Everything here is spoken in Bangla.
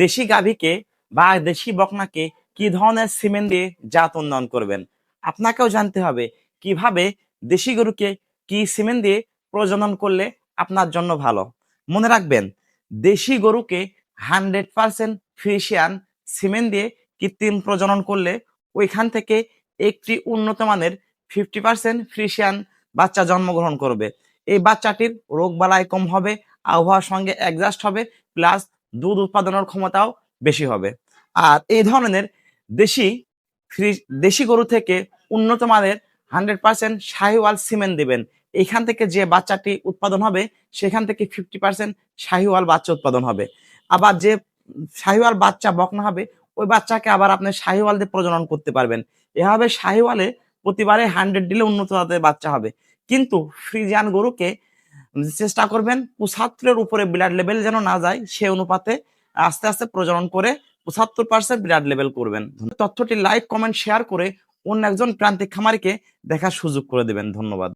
দেশি গাভীকে বা দেশি বকনাকে কি ধরনের সিমেন্ট দিয়ে জাত উন্নয়ন করবেন। আপনাকেও জানতে হবে কিভাবে দেশি গরুকে কি সিমেন্ট দিয়ে প্রজনন করলে আপনার জন্য ভালো। মনে রাখবেন, দেশি গরুকে 100% ফ্রিশিয়ান সিমেন্ট দিয়ে কৃত্রিম প্রজনন করলে ওইখান থেকে একটি উন্নত মানের 50% ফ্রিশিয়ান বাচ্চা জন্মগ্রহণ করবে। এই বাচ্চাটির রোগ বালাই কম হবে, আবহাওয়ার সঙ্গে অ্যাডজাস্ট হবে, প্লাস দুধ উৎপাদনের ক্ষমতাও বেশি হবে। আর এই ধরনের দেশি দেশি গরু থেকে উন্নত মানের 100% শাহিওয়াল সিমেন্ট দিবেন। এখান থেকে যে বাচ্চাটি উৎপাদন হবে সেখান থেকে 50% শাহিওয়াল বাচ্চা উৎপাদন হবে। আবার যে শাহিওয়াল বাচ্চা বকনা হবে ওই বাচ্চাকে আবার আপনি শাহিওয়াল দিয়ে প্রজনন করতে পারবেন। এভাবে শাহিওয়ালে প্রতিবারে 100 দিলে উন্নত জাতের বাচ্চা হবে। কিন্তু ফ্রিজিয়ান গরুকে চেষ্টা করবেন 75-এর উপরে ব্লাড লেভেল যেন না যায়, সে অনুপাতে আস্তে আস্তে প্রজনন করে 75% ব্লাড লেভেল করবেন। তথ্যটি লাইক, কমেন্ট, শেয়ার করে অন্য একজন প্রান্তিক খামারিকে দেখার সুযোগ করে দেবেন। ধন্যবাদ।